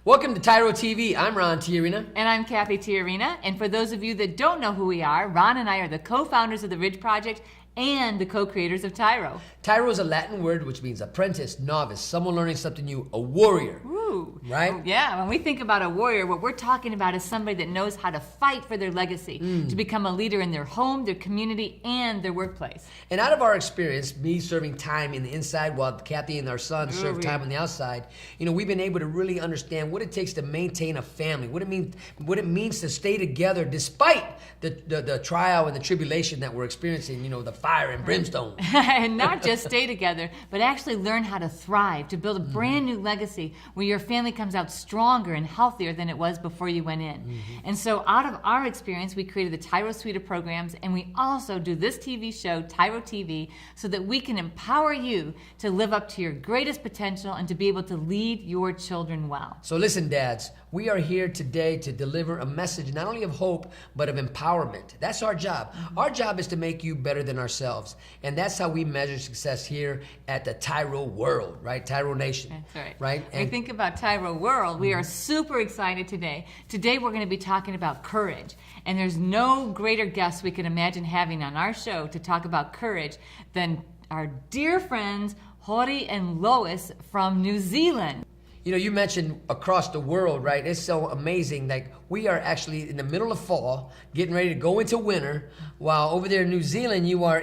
Welcome to TYRO TV. I'm Ron Cathy. And I'm Cathy TYRO. And for those of you that don't know who we are, Ron and I are the co-founders of the Ridge Project and the co-creators of TYRO. TYRO is a Latin word which means apprentice, novice, someone learning something new, a warrior. Ooh. Right? Yeah, when we think about a warrior, what we're talking about is somebody that knows how to fight for their legacy, to become a leader in their home, their community, and their workplace. And out of our experience, me serving time in the inside while Cathy and our son serve time on the outside, we've been able to really understand what it takes to maintain a family, what it means to stay together despite the trial and the tribulation that we're experiencing, the fire and brimstone. And not just stay together, but actually learn how to thrive, to build a brand new legacy where your family comes out stronger and healthier than it was before you went in. And so out of our experience, we created the TYRO suite of programs, and we also do this TV show, TYRO TV, so that we can empower you to live up to your greatest potential and to be able to lead your children well. So listen, dads, we are here today to deliver a message not only of hope, but of empowerment. That's our job. Our job is to make you better than ourselves. And that's how we measure success here at the TYRO world, right? TYRO Nation. That's right. Right? When we think about TYRO world, we are super excited today. Today we're going to be talking about courage. And there's no greater guest we can imagine having on our show to talk about courage than our dear friends, Hori and Lois from New Zealand. You mentioned across the world, right? It's so amazing. Like, we are actually in the middle of fall, getting ready to go into winter, while over there in New Zealand, you are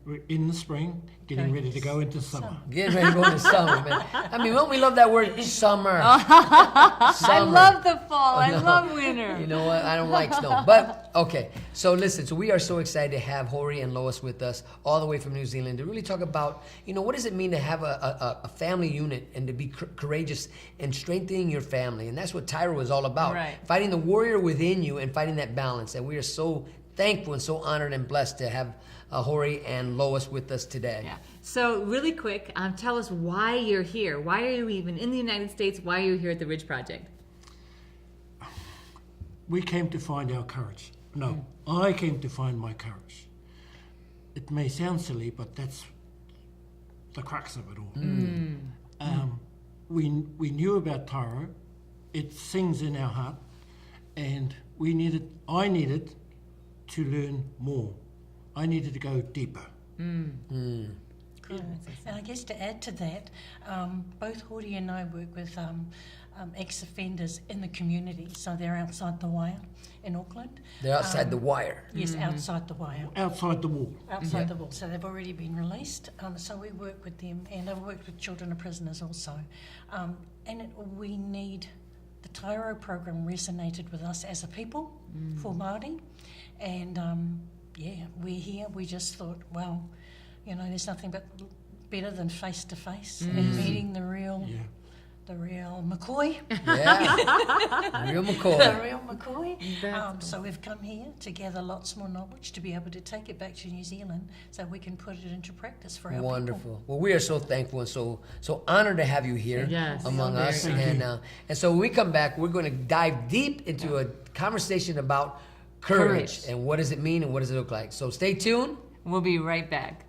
We're in the spring, getting ready to go into summer. getting ready to go into summer, man. I mean, don't we love that word, summer? I love the fall. I love winter. You know what? I don't like snow. But, okay. So listen, we are so excited to have Hori and Lois with us all the way from New Zealand to really talk about, what does it mean to have a family unit and to be courageous and strengthening your family. And that's what TYRO is all about. Right. Fighting the warrior within you and finding that balance. And we are so thankful and so honored and blessed to have Hori and Lois with us today. Yeah. So really quick, tell us why you're here. Why are you even in the United States? Why are you here at the Ridge Project? We came to find our courage. No, I came to find my courage. It may sound silly, but that's the crux of it all. We knew about TYRO. It sings in our heart, and I needed to learn more. I needed to go deeper. And I guess to add to that, both Hori and I work with ex-offenders in the community, so they're outside the wire in Auckland. They're outside the wire. Yes, outside the wire. Outside the wall. Outside the wall, so they've already been released. So we work with them, and I've worked with children of prisoners also. We need, the TYRO program resonated with us as a people for Māori, and we're here. We just thought, well, there's nothing but better than face to face and meeting the real McCoy. Yeah, real McCoy. The real McCoy. So we've come here to gather lots more knowledge to be able to take it back to New Zealand so we can put it into practice for our Wonderful. people. Well, we are so thankful and so honored to have you here among us. And so when we come back, we're going to dive deep into a conversation about courage and what does it mean and what does it look like. So stay tuned. We'll be right back.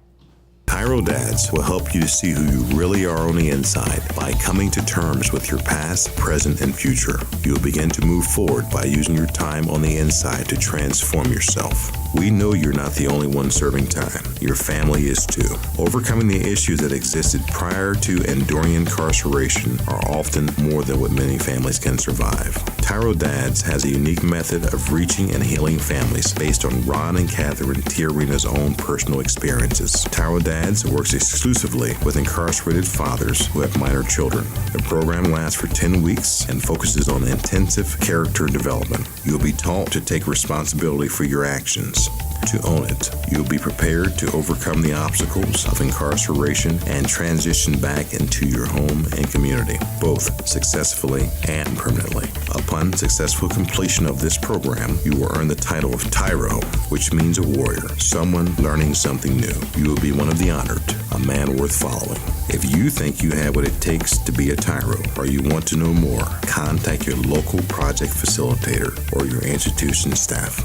TYRO Dads will help you to see who you really are on the inside by coming to terms with your past, present, and future. You'll begin to move forward by using your time on the inside to transform yourself. We know you're not the only one serving time. Your family is too. Overcoming the issues that existed prior to and during incarceration are often more than what many families can survive. TYRO Dads has a unique method of reaching and healing families based on Ron and Catherine TYRO's own personal experiences. TYRO Dads works exclusively with incarcerated fathers who have minor children. The program lasts for 10 weeks and focuses on intensive character development. You'll be taught to take responsibility for your actions, to own it. You'll be prepared to overcome the obstacles of incarceration and transition back into your home and community, both successfully and permanently. Upon successful completion of this program, you will earn the title of TYRO, which means a warrior, someone learning something new. You will be one of the honored, a man worth following. If you think you have what it takes to be a TYRO, or you want to know more, contact your local project facilitator or your institution staff.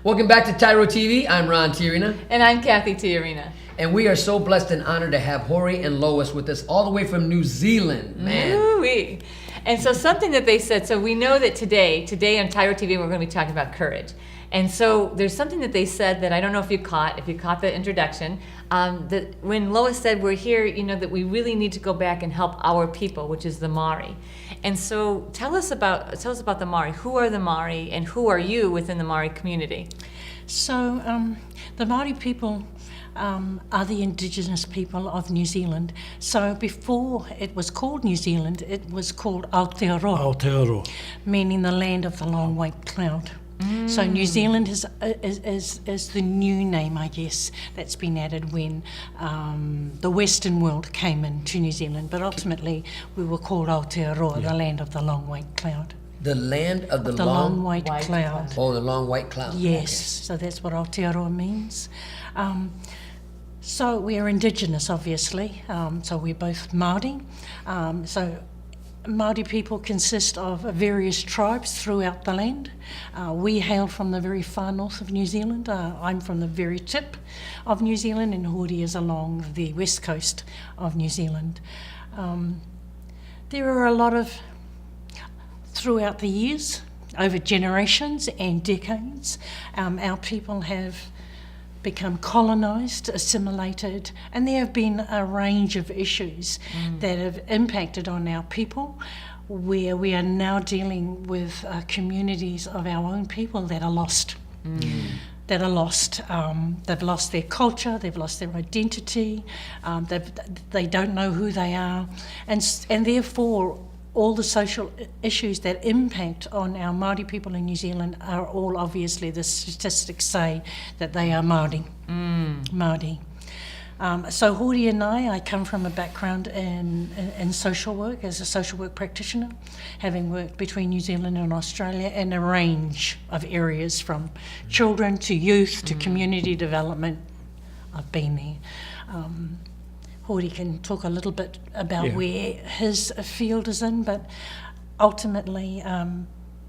Welcome back to TYRO TV. I'm Ron Cathy. And I'm Cathy TYRO. And we are so blessed and honored to have Hori and Lois with us all the way from New Zealand. Man. Ooh-wee. And so something that they said, so we know that today on TYRO TV, we're going to be talking about courage. And so there's something that they said that I don't know if you caught the introduction, that when Lois said we're here, that we really need to go back and help our people, which is the Maori. And so tell us about the Maori. Who are the Maori and who are you within the Maori community? So the Māori people are the Indigenous people of New Zealand. So before it was called New Zealand, it was called Aotearoa, Aotearoa. meaning the land of the long white cloud. So New Zealand is the new name, I guess, that's been added when the Western world came into New Zealand. But ultimately, we were called Aotearoa, the land of the long white cloud. The land of the long white cloud. Oh, the long white cloud. Yes, so that's what Aotearoa means. So we are Indigenous, obviously. So we're both Māori. So Māori people consist of various tribes throughout the land. We hail from the very far north of New Zealand. I'm from the very tip of New Zealand, and Hori is along the west coast of New Zealand. There are a lot of, throughout the years, over generations and decades, our people have become colonised, assimilated, and there have been a range of issues that have impacted on our people, where we are now dealing with communities of our own people that are lost. That are lost. They've lost their culture, they've lost their identity, they don't know who they are, and therefore all the social issues that impact on our Māori people in New Zealand are all, obviously, the statistics say that they are Māori. Māori. So Hori and I come from a background in social work, as a social work practitioner, having worked between New Zealand and Australia in a range of areas, from children to youth to community development. I've been there. Hori can talk a little bit about where his field is in, but ultimately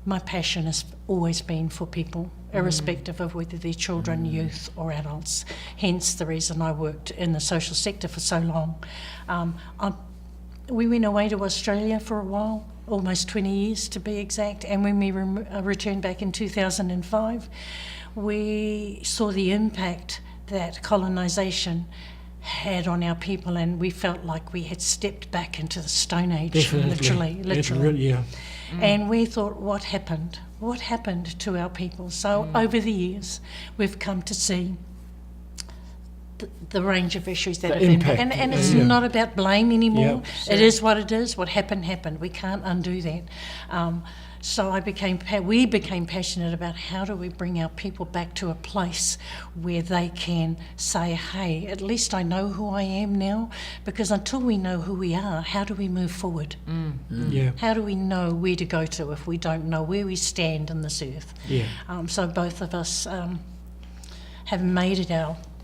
my passion has always been for people, irrespective of whether they're children, youth or adults. Hence the reason I worked in the social sector for so long. We went away to Australia for a while, almost 20 years to be exact, and when we returned back in 2005, we saw the impact that colonisation had on our people, and we felt like we had stepped back into the Stone Age. Definitely. Literally. Yeah. And we thought, what happened? What happened to our people? So over the years, we've come to see the range of issues that The have been, impact. and it's not about blame anymore. Yeah, It is what it is. What happened. We can't undo that. So we became passionate about how do we bring our people back to a place where they can say, hey, at least I know who I am now, because until we know who we are, how do we move forward? Yeah. How do we know where to go to if we don't know where we stand on this earth? Yeah. So both of us have made it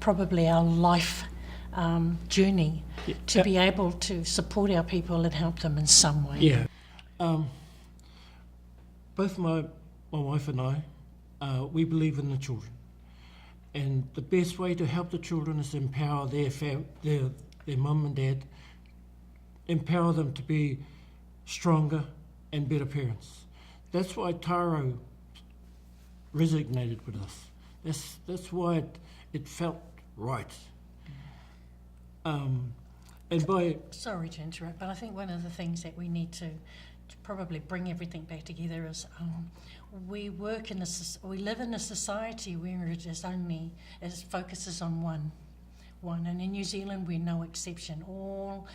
probably our life journey to be able to support our people and help them in some way. Yeah. Both my wife and I, we believe in the children. And the best way to help the children is empower their mum and dad, empower them to be stronger and better parents. That's why TYRO resonated with us. That's why it felt right. And by... Sorry to interrupt, but I think one of the things that we need to probably bring everything back together is we live in a society where it focuses on one, and in New Zealand we're no exception. All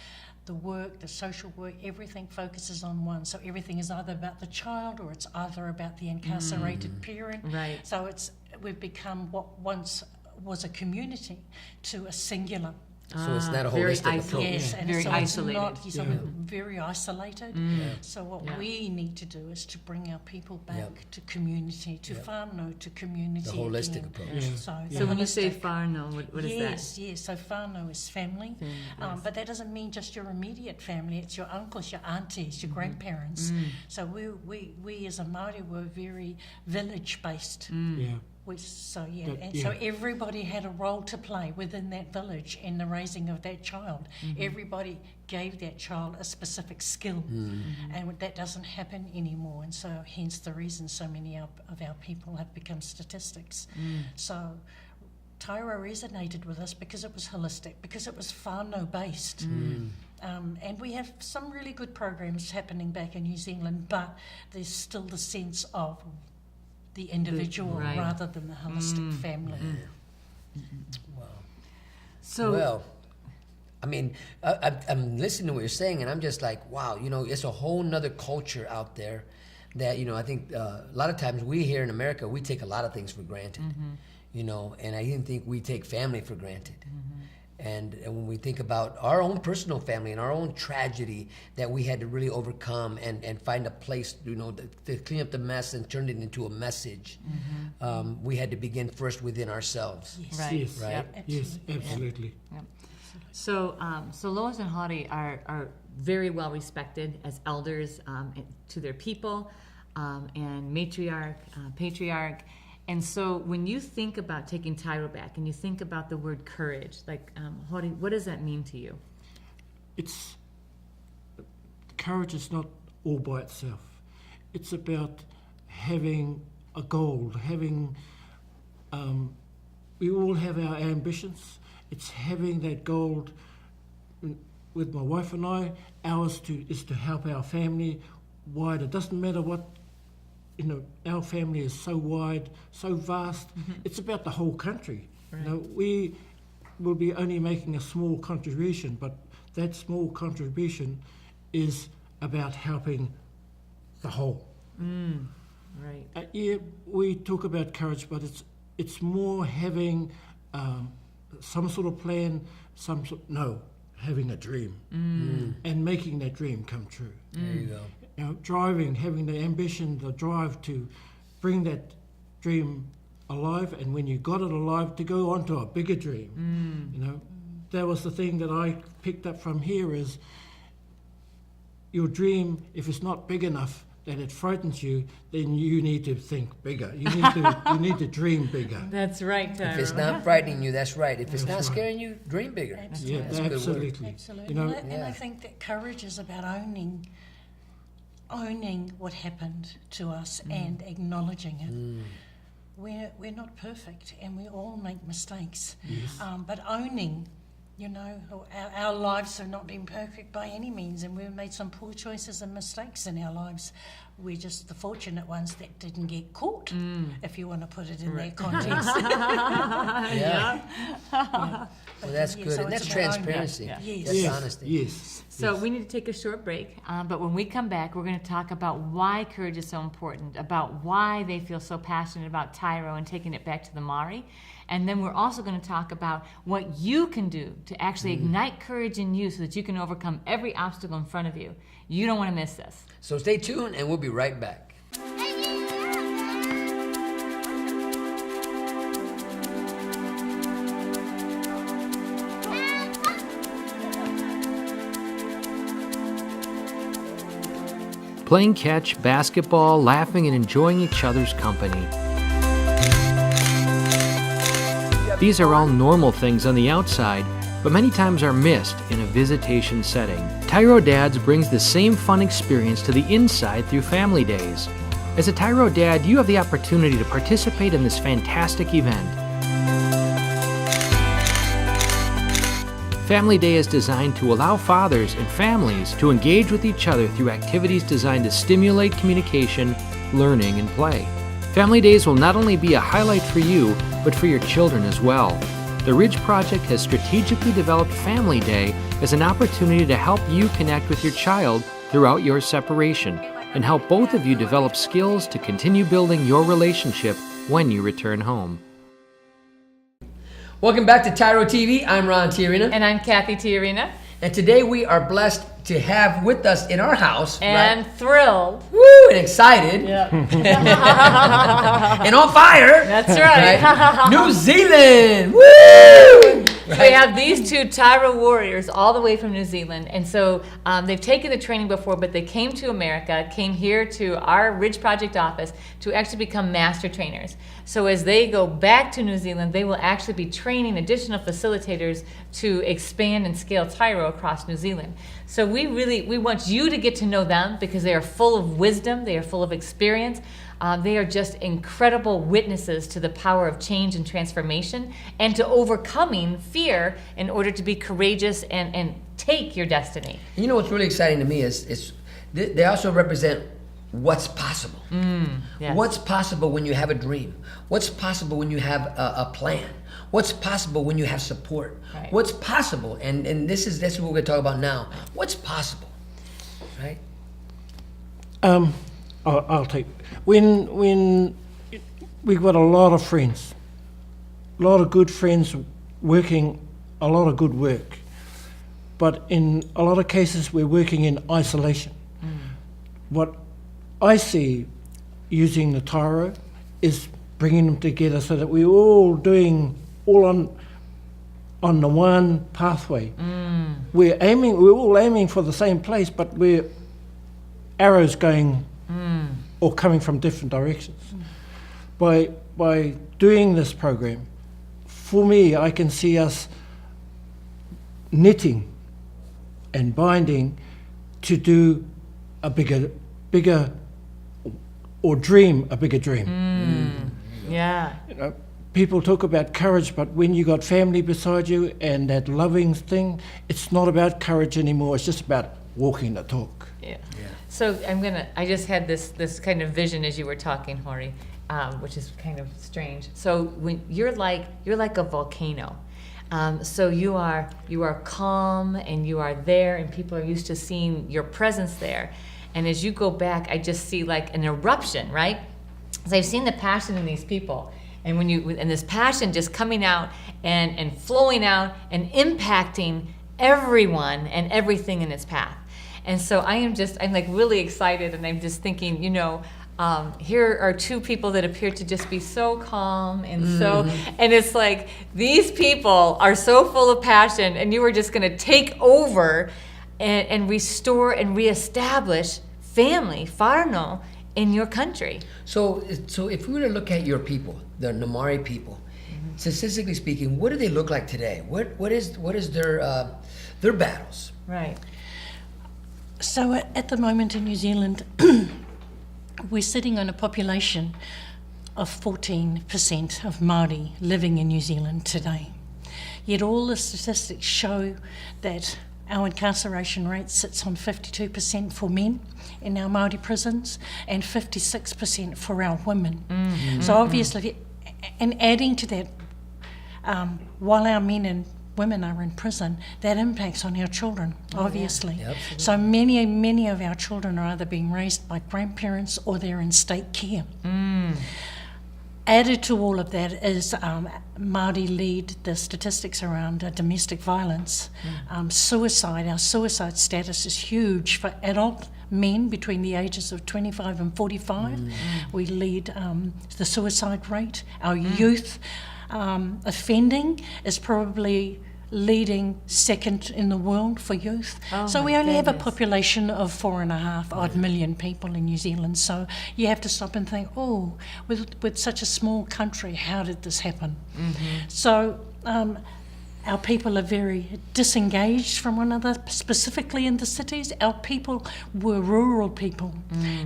the work, the social work, everything focuses on one. So everything is either about the child or it's either about the incarcerated parent. Right. So we've become what once was a community to a singular. So it's not a very holistic approach. isolated. Yes, and Very so isolated. it's not, very isolated. So what we need to do is to bring our people back to community, to whānau, to community. The holistic again. approach. Yeah. So when you say holistic. whānau, what is that? Yes, so whānau is family, but that doesn't mean just your immediate family, it's your uncles, your aunties, your grandparents. So we as a Māori were very village-based. Yeah. So That- everybody had a role to play within that village in the raising of that child. Everybody gave that child a specific skill, and that doesn't happen anymore. And so, hence the reason so many of our people have become statistics. So, TYRO resonated with us because it was holistic, because it was whānau based. And we have some really good programs happening back in New Zealand, but there's still the sense of the individual Right. rather than the holistic family. So Well, I mean, I'm listening to what you're saying, and I'm just like, wow, it's a whole nother culture out there that, I think a lot of times we here in America, we take a lot of things for granted, and I didn't think we take family for granted. And when we think about our own personal family and our own tragedy that we had to really overcome and find a place, to clean up the mess and turn it into a message, we had to begin first within ourselves. Yes. right. Yes. Right. Yep. Yes, absolutely. So, Lois and Hori are very well respected as elders to their people and patriarch. And so, when you think about taking TYRO back and you think about the word courage, like Hori, what does that mean to you? Courage is not all by itself. It's about having a goal, we all have our ambitions. It's having that goal. With my wife and I, ours is to help our family wide. It doesn't matter what, our family is so wide, so vast. It's about the whole country. Right. We will be only making a small contribution, but that small contribution is about helping the whole. Right. We talk about courage, but it's more having some sort of plan, having a dream and making that dream come true. There you go. Driving, having the ambition, the drive to bring that dream alive, and when you got it alive, to go on to a bigger dream. That was the thing that I picked up from here is your dream, if it's not big enough that it frightens you, then you need to think bigger. You need to dream bigger. That's right, TYRO. If it's not frightening you, that's right. If it's not right. scaring you, dream bigger. Absolutely. That's a good word. Absolutely. Absolutely. And I think that courage is about owning what happened to us and acknowledging it. We're not perfect, and we all make mistakes. But owning, our lives have not been perfect by any means, and we've made some poor choices and mistakes in our lives. We're just the fortunate ones that didn't get caught, if you want to put it in that context. Yeah. Well, that's good. So And that's it's about owning. transparency. Yeah. Yes. That's Yes. honesty. Yes. So we need to take a short break, but when we come back, we're going to talk about why courage is so important, about why they feel so passionate about TYRO and taking it back to the Māori. And then we're also going to talk about what you can do to actually ignite courage in you so that you can overcome every obstacle in front of you. You don't want to miss this. So stay tuned, and we'll be right back. Playing catch, basketball, laughing, and enjoying each other's company. These are all normal things on the outside, but many times are missed in a visitation setting. TYRO Dads brings the same fun experience to the inside through Family Days. As a TYRO Dad, you have the opportunity to participate in this fantastic event. Family Day is designed to allow fathers and families to engage with each other through activities designed to stimulate communication, learning, and play. Family Days will not only be a highlight for you, but for your children as well. The Ridge Project has strategically developed Family Day as an opportunity to help you connect with your child throughout your separation and help both of you develop skills to continue building your relationship when you return home. Welcome back to TYRO TV. I'm Ron Cathy. And I'm Cathy TYRO. And today we are blessed to have with us in our house, And thrilled. Woo, and excited, Yeah. and on fire. That's right. New Zealand. Woo! So we have these two TYRO warriors all the way from New Zealand. And so they've taken the training before, but they came to America, came here to our Ridge Project office to actually become master trainers. So as they go back to New Zealand, they will actually be training additional facilitators to expand and scale TYRO across New Zealand. So we want you to get to know them because they are full of wisdom, they are full of experience. They are just incredible witnesses to the power of change and transformation and to overcoming fear in order to be courageous and take your destiny. You know what's really exciting to me is they also represent what's possible. Yes. What's possible when you have a dream? What's possible when you have a plan? What's possible when you have support? Right. What's possible? And this is what we're going to talk about now. What's possible, right? I'll take. When we've got a lot of friends, a lot of good friends working a lot of good work, but in a lot of cases we're working in isolation. What I see using the TYRO is bringing them together so that we're all on the one pathway. We're all aiming for the same place, but we're arrows going or coming from different directions. By doing this program, for me, I can see us knitting and binding to do a bigger or dream a bigger dream. Yeah. You know, people talk about courage, but when you got family beside you and that loving thing, it's not about courage anymore. It's just about walking the talk. Yeah. So I just had this kind of vision as you were talking, Hori, which is kind of strange. So when you're like a volcano. So you are calm and you are there and people are used to seeing your presence there. And as you go back, I just see like an eruption, right? So I've seen the passion in these people. And and this passion just coming out and flowing out and impacting everyone and everything in its path. And so I'm like really excited, and I'm just thinking, here are two people that appear to just be so calm and and it's like these people are so full of passion, and you are just going to take over and restore and reestablish family, whānau, in your country. So if we were to look at your people, the Namari people, statistically speaking, what do they look like today? What is their battles? Right. So at the moment in New Zealand, we're sitting on a population of 14% of Māori living in New Zealand today. Yet all the statistics show that our incarceration rate sits on 52% for men in our Māori prisons and 56% for our women. So obviously, and adding to that, while our men and women are in prison, that impacts on our children, obviously. Yeah, so many of our children are either being raised by grandparents or they're in state care. Added to all of that is Māori lead the statistics around domestic violence, suicide. Our suicide status is huge for adult men between the ages of 25 and 45. We lead the suicide rate. Our youth offending is probably leading second in the world for youth. So we only have a population of 4.5 odd million people in New Zealand. So you have to stop and think, with such a small country, how did this happen? So our people are very disengaged from one another, specifically in the cities. Our people were rural people.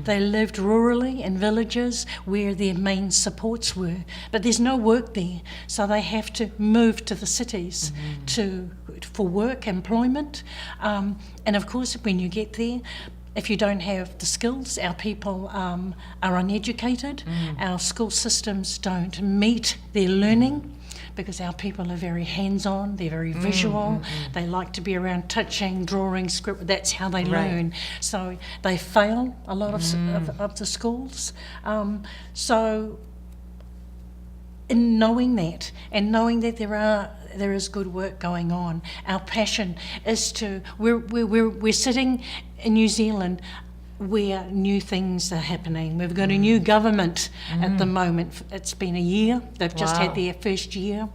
They lived rurally in villages where their main supports were. But there's no work there, so they have to move to the cities for work, employment. And of course, when you get there, if you don't have the skills, our people are uneducated. Our school systems don't meet their learning, because our people are very hands-on, they're very visual, they like to be around touching, drawing, script, that's how they learn. So they fail a lot of the schools. So in knowing that, and knowing that there is good work going on, our passion is we're sitting in New Zealand where new things are happening. We've got a new government at the moment. It's been a year. They've just had their first year.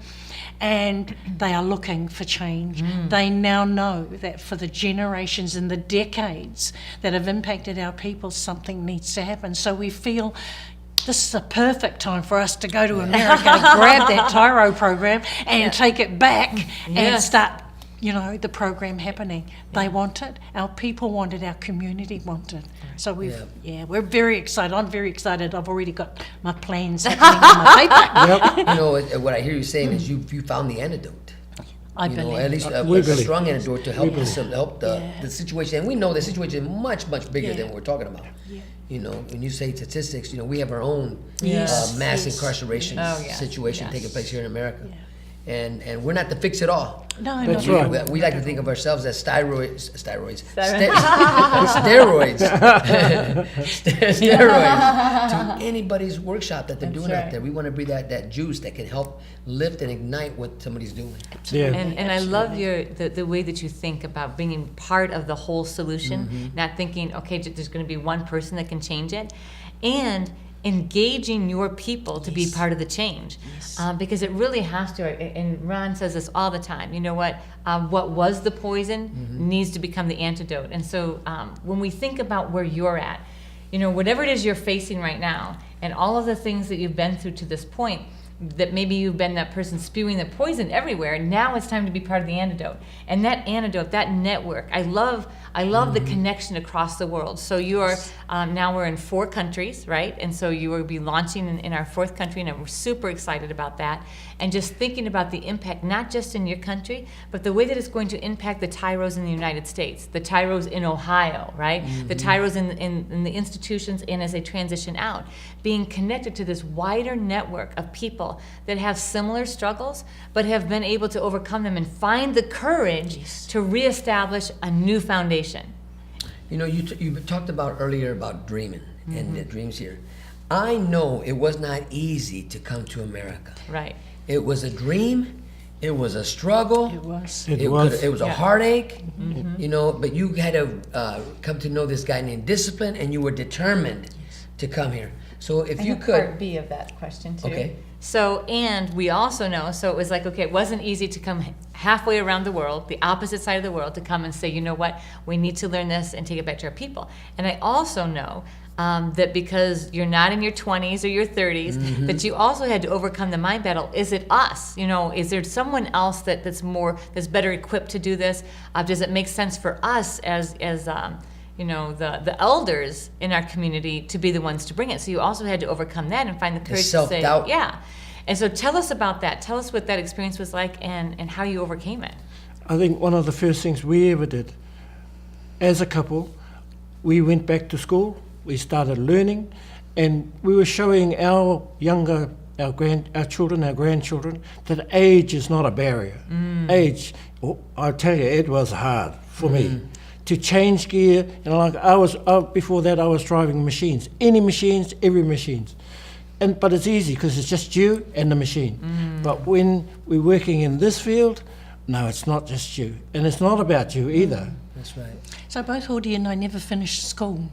and they are looking for change. They now know that for the generations and the decades that have impacted our people, something needs to happen. So we feel this is a perfect time for us to go to America, grab that TYRO program and take it back and Yes. start, the program happening. They want it, our people want it, our community want it. So we're very excited. I'm very excited. I've already got my plans happening on my paper. What I hear you saying is you found the antidote. I believe. At least We a believe. strong antidote to help the situation. And we know the situation is much, much bigger than what we're talking about. When you say statistics, we have our own mass incarceration situation taking place here in America. And we're not to fix it all. No, That's no. right. We like to think of ourselves as steroids, to anybody's workshop that they're doing out there. We want to be that juice that can help lift and ignite what somebody's doing. Yeah. And I love the way that you think about being part of the whole solution, not thinking, okay, there's going to be one person that can change it, and engaging your people to be part of the change, because it really has to. And Ron says this all the time. You know what was the poison needs to become the antidote. And so when we think about where you're at, whatever it is you're facing right now, and all of the things that you've been through to this point, that maybe you've been that person spewing the poison everywhere. Now it's time to be part of the antidote. And that antidote, that network, I love the connection across the world. So you're now we're in 4 countries, right? And so you will be launching in our 4th country, and we're super excited about that. And just thinking about the impact, not just in your country, but the way that it's going to impact the TYROs in the United States, the TYROs in Ohio, right? The TYROs in the institutions and as they transition out, being connected to this wider network of people that have similar struggles, but have been able to overcome them and find the courage to reestablish a new foundation. You talked about earlier about dreaming and the dreams here. I know it was not easy to come to America. Right. It was a dream. It was a struggle. It was. It was. It was a heartache. But you had to come to know this guy named Discipline, and you were determined to come here. So if you could, Part B of that question too. Okay. So, and we also know, so it was like, okay, it wasn't easy to come halfway around the world, the opposite side of the world, to come and say, you know what, we need to learn this and take it back to our people. And I also know that because you're not in your 20s or your 30s, that you also had to overcome the mind battle. Is it us? Is there someone else that's better equipped to do this? Does it make sense for us as the elders in our community to be the ones to bring it? So you also had to overcome that and find the courage to say, self-doubt. yeah. And so tell us about that. Tell us what that experience was like and how you overcame it. I think one of the first things we ever did, as a couple, we went back to school, we started learning, and we were showing our children, our grandchildren, that age is not a barrier. Age, I'll tell you, it was hard for me. To change gear, before that I was driving machines, any machines, every machines. But it's easy because it's just you and the machine. But when we're working in this field, no, it's not just you. And it's not about you either. that's right. So both Hori and I never finished school.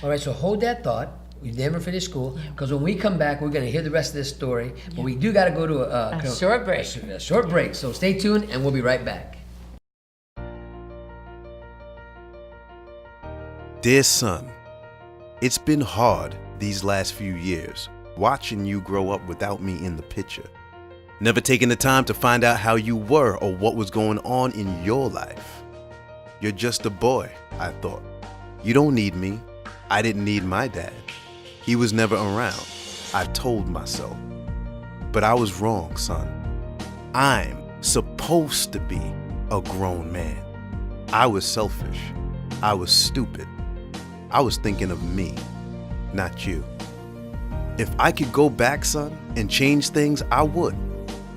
All right, so hold that thought. We never finished school, because when we come back, we're going to hear the rest of this story. But we do got to go to A short break. A short break. So stay tuned, and we'll be right back. Dear son, it's been hard these last few years, watching you grow up without me in the picture. Never taking the time to find out how you were or what was going on in your life. You're just a boy, I thought. You don't need me. I didn't need my dad. He was never around, I told myself. But I was wrong, son. I'm supposed to be a grown man. I was selfish. I was stupid. I was thinking of me, not you. If I could go back, son, and change things, I would.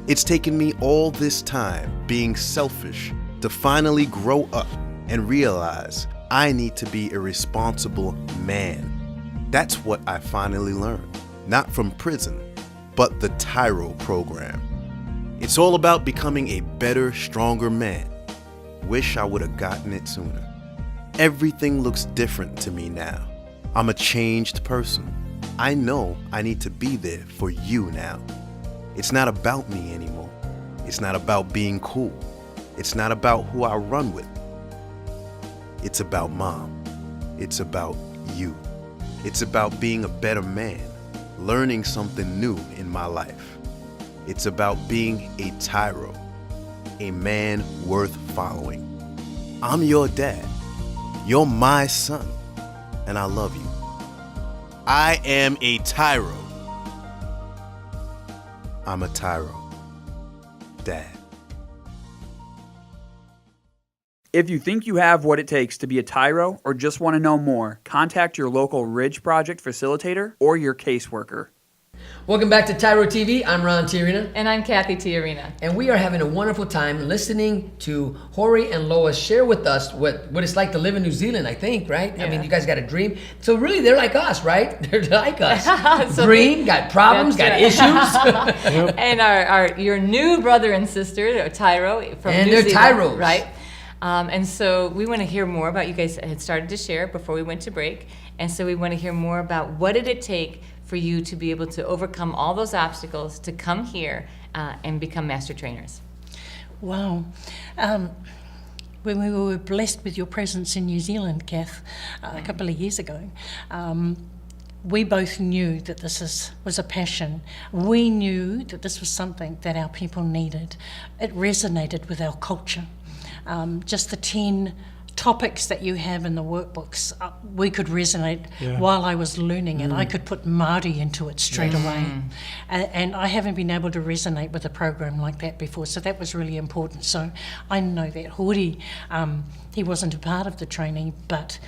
It's taken me all this time being selfish to finally grow up and realize I need to be a responsible man. That's what I finally learned, not from prison, but the TYRO program. It's all about becoming a better, stronger man. Wish I would have gotten it sooner. Everything looks different to me now. I'm a changed person. I know I need to be there for you now. It's not about me anymore. It's not about being cool. It's not about who I run with. It's about Mom. It's about you. It's about being a better man, learning something new in my life. It's about being a TYRO, a man worth following. I'm your dad. You're my son, and I love you. I am a TYRO. I'm a TYRO. Dad. If you think you have what it takes to be a TYRO or just want to know more, contact your local Ridge Project facilitator or your caseworker. Welcome back to TYRO TV. I'm Ron Cathy. And I'm Cathy Tiarina. And we are having a wonderful time listening to Hori and Lois share with us what it's like to live in New Zealand, I think, right? I mean, you guys got a dream. So really, they're like us, right? They're like us. So dream, got problems, got issues. And your new brother and sister, TYRO from And New they're Zealand, TYROs. right? And so we want to hear more about, you guys had started to share before we went to break, and so we want to hear more about what did it take for you to be able to overcome all those obstacles to come here and become master trainers. Wow. When we were blessed with your presence in New Zealand, Kath, a couple of years ago, we both knew that this was a passion. We knew that this was something that our people needed. It resonated with our culture. Just the 10 topics that you have in the workbooks, we could resonate while I was learning it. I could put Māori into it straight away. And I haven't been able to resonate with a program like that before, so that was really important. So I know that Hori, he wasn't a part of the training, but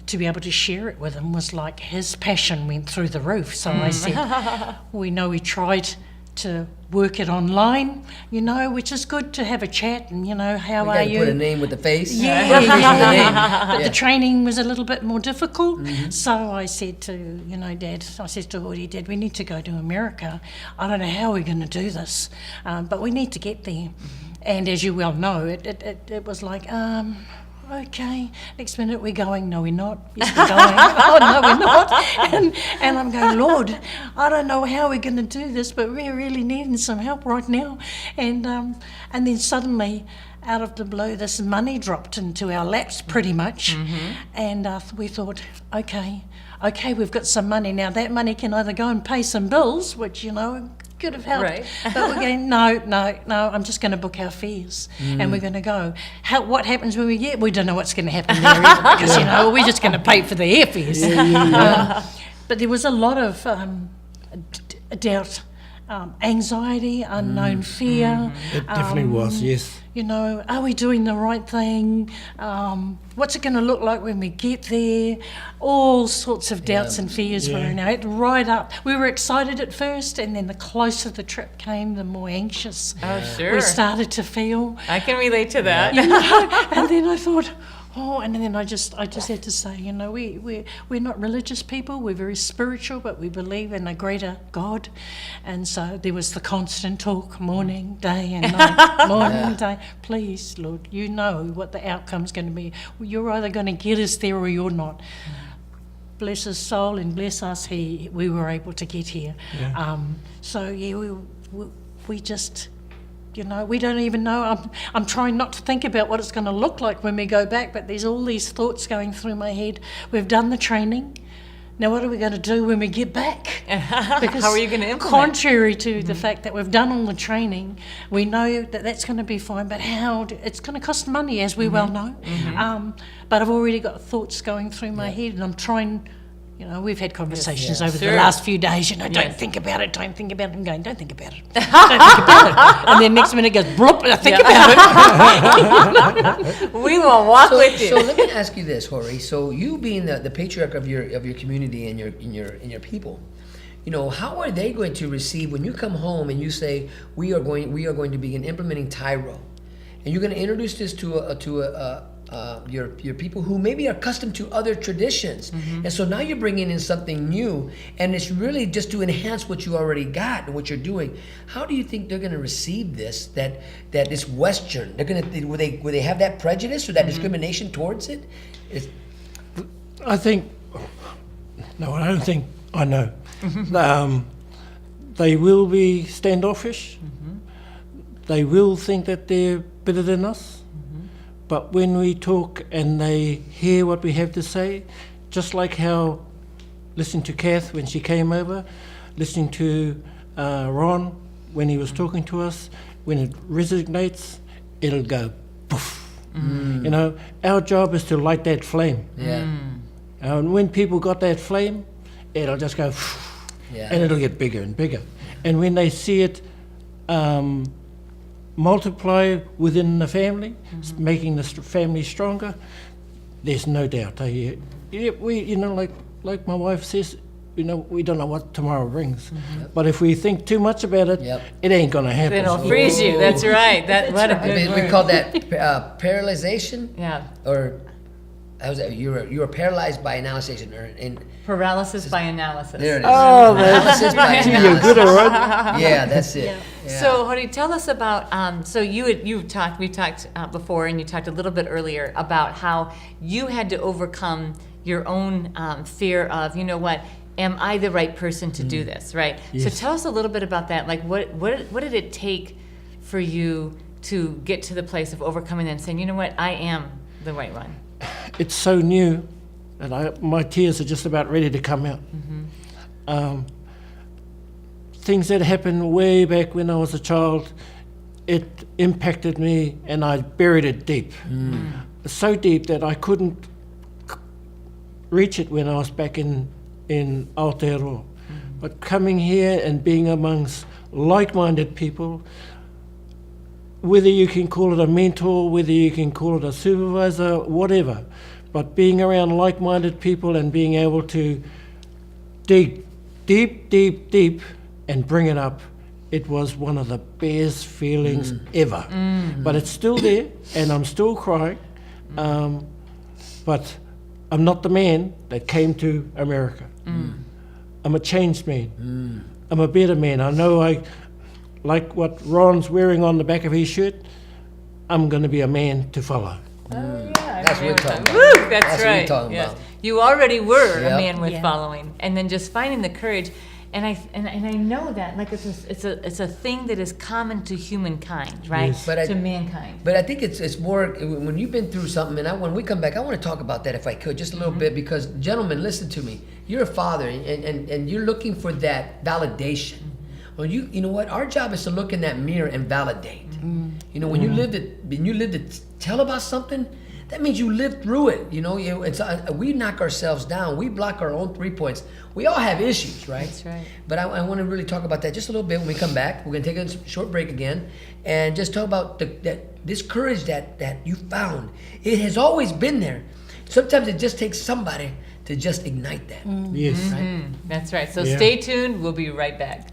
to be able to share it with him was like his passion went through the roof. So I said, we know he tried to work it online, which is good to have a chat and, how are you? Put a name with the face. But the training was a little bit more difficult. So I said to, Dad, Dad, we need to go to America. I don't know how we're going to do this, but we need to get there. And as you well know, it was like, okay, next minute we're going, no we're not, yes we're going, oh no we're not, and I'm going, Lord, I don't know how we're going to do this, but we're really needing some help right now, and then suddenly, out of the blue, this money dropped into our laps pretty much, and we thought, okay, we've got some money, now that money can either go and pay some bills, which, could have helped. Right. But we're going, no, I'm just going to book our fares and we're going to go. What happens when we get? We don't know what's going to happen there either, because, we're just going to pay for the airfares. But there was a lot of doubt, anxiety, unknown fear. It definitely was, yes. Are we doing the right thing? What's it going to look like when we get there? All sorts of doubts and fears were in our head, right up. We were excited at first, and then the closer the trip came, the more anxious we started to feel. I can relate to that. And then I thought, and then I just had to say, we're not religious people, we're very spiritual, but we believe in a greater God. And so there was the constant talk, morning, day and night, morning, day. Please, Lord, you know what the outcome's going to be. You're either going to get us there or you're not. Bless his soul and bless us, we were able to get here. We just... we don't even know. I'm trying not to think about what it's going to look like when we go back, but there's all these thoughts going through my head. We've done the training. Now what are we going to do when we get back? Because how are you going to implement? Contrary to the fact that we've done all the training, we know that that's going to be fine, but it's going to cost money, as we well know. But I've already got thoughts going through my head, and I'm trying... we've had conversations over the last few days, don't think about it, don't think about it. I'm going, don't think about it, don't think about it. And then next minute it goes, bloop, I think about it. We will walk with you. So let me ask you this, Hori. So you being the patriarch of your community and your people, how are they going to receive when you come home and you say we are going to begin implementing TYRO, and you're going to introduce this to your people who maybe are accustomed to other traditions, and so now you're bringing in something new, and it's really just to enhance what you already got and what you're doing. How do you think they're going to receive this? That this Western, will they have that prejudice or that discrimination towards it? I think, no, I don't think, I know. They will be standoffish. they will think that they're better than us. But when we talk and they hear what we have to say, just like how listening to Kath when she came over, listening to Ron when he was talking to us, when it resonates, it'll go poof. You know, our job is to light that flame. Yeah. And when people got that flame, it'll just go Yeah. and it'll get bigger and bigger. And when they see it multiply within the family, making the family stronger, there's no doubt. We, you know, like my wife says, you know, we don't know what tomorrow brings. But if we think too much about it, it ain't gonna happen. It'll freeze you. That's right. What a good We word. call that paralyzation. Yeah. Or how's that? You were paralyzed by analysis, or in Paralysis by analysis. there it is. Oh, Paralysis by You're analysis. good, all right? Yeah, that's it. Yeah. So, Hori, tell us about. So we talked before, and you talked a little bit earlier about how you had to overcome your own fear of, you know what, am I the right person to do this, right? Yes. So tell us a little bit about that. Like, what did it take for you to get to the place of overcoming that and saying, you know what, I am the right one? It's so new that my tears are just about ready to come out. Things that happened way back when I was a child, it impacted me and I buried it deep. So deep that I couldn't reach it when I was back in Aotearoa. But coming here and being amongst like-minded people, whether you can call it a mentor, whether you can call it a supervisor, whatever, but being around like-minded people and being able to dig deep, deep, deep and bring it up, it was one of the best feelings ever. But it's still there and I'm still crying, but I'm not the man that came to America. I'm a changed man. I'm a better man. I know I like what Ron's wearing on the back of his shirt. I'm going to be a man to follow. That's what we're talking about. Woo, that's That's what right. we're talking Yes. about. You already were a Yep. man with Yeah. following, and then just finding the courage. And I know that, like, it's a thing that is common to humankind, right? Yes. But to mankind. But I think it's more when you've been through something, and when we come back, I want to talk about that if I could, just a little bit, because gentlemen, listen to me. You're a father, and you're looking for that validation. Well, you know what? Our job is to look in that mirror and validate. You know, when you live to tell about something, that means you lived through it. You know, we knock ourselves down. We block our own 3 points. We all have issues, right? That's right. But I want to really talk about that just a little bit when we come back. We're going to take a short break again and just talk about this courage that you found. It has always been there. Sometimes it just takes somebody to just ignite that. Yes. That's right. So Yeah. stay tuned. We'll be right back.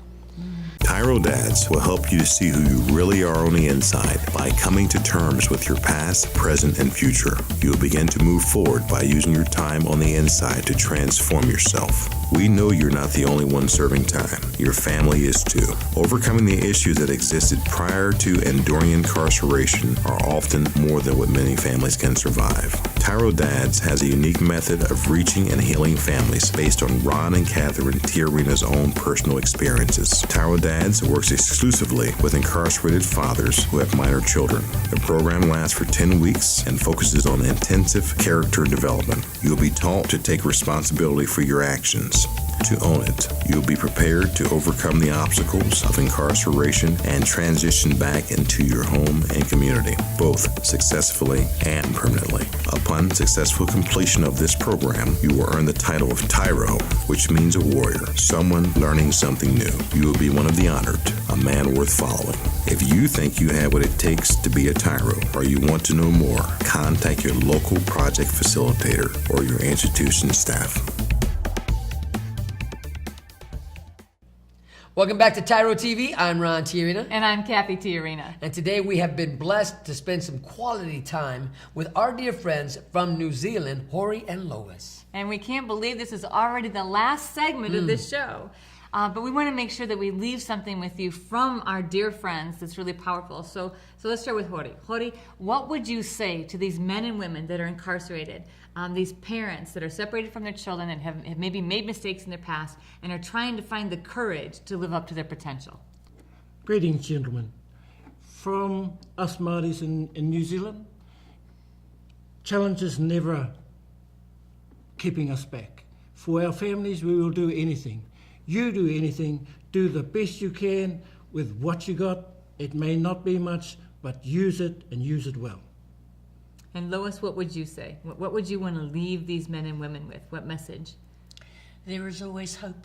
TYRO Dads will help you to see who you really are on the inside by coming to terms with your past, present, and future. You will begin to move forward by using your time on the inside to transform yourself. We know you're not the only one serving time. Your family is too. Overcoming the issues that existed prior to and during incarceration are often more than what many families can survive. TYRO Dads has a unique method of reaching and healing families based on Ron and Catherine Tiarina's own personal experiences. TYRO Dads works exclusively with incarcerated fathers who have minor children. The program lasts for 10 weeks and focuses on intensive character development. You'll be taught to take responsibility for your actions, to own it. You'll be prepared to overcome the obstacles of incarceration and transition back into your home and community, both successfully and permanently. Upon successful completion of this program, you will earn the title of TYRO, which means a warrior, someone learning something new. You will be one of the honored, a man worth following. If you think you have what it takes to be a TYRO, or you want to know more, contact your local project facilitator or your institution staff. Welcome back to TYRO TV. I'm Ron Tiarina. And I'm Kathy Tiarina. And today we have been blessed to spend some quality time with our dear friends from New Zealand, Hori and Lois. And we can't believe this is already the last segment of this show. But we want to make sure that we leave something with you from our dear friends that's really powerful. So let's start with Hori. Hori, what would you say to these men and women that are incarcerated, these parents that are separated from their children and have maybe made mistakes in their past and are trying to find the courage to live up to their potential? Greetings, gentlemen. from us Māoris in New Zealand, challenge is never keeping us back. For our families, we will do anything. You do anything, do the best you can with what you got. It may not be much, but use it and use it well. And Lois, what would you say? What would you want to leave these men and women with? What message? There is always hope.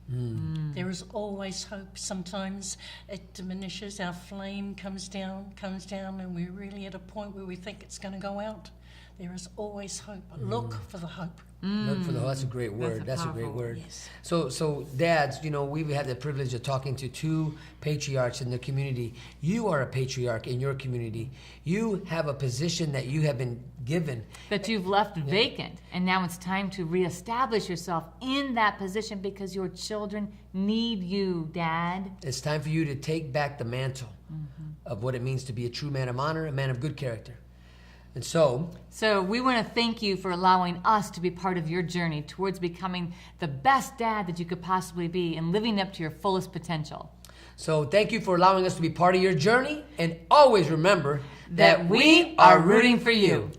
There is always hope. Sometimes it diminishes, our flame comes down, and we're really at a point where we think it's going to go out. There is always hope. Look for the hope. Look for the hope. That's a great word. That's a great powerful word. Yes. So dads, you know, we've had the privilege of talking to two patriarchs in the community. You are a patriarch in your community. You have a position that you have been given. That you've left vacant, and now it's time to reestablish yourself in that position because your children need you, Dad. It's time for you to take back the mantle of what it means to be a true man of honor, a man of good character. And so we want to thank you for allowing us to be part of your journey towards becoming the best dad that you could possibly be and living up to your fullest potential. So thank you for allowing us to be part of your journey, and always remember that we are rooting for you.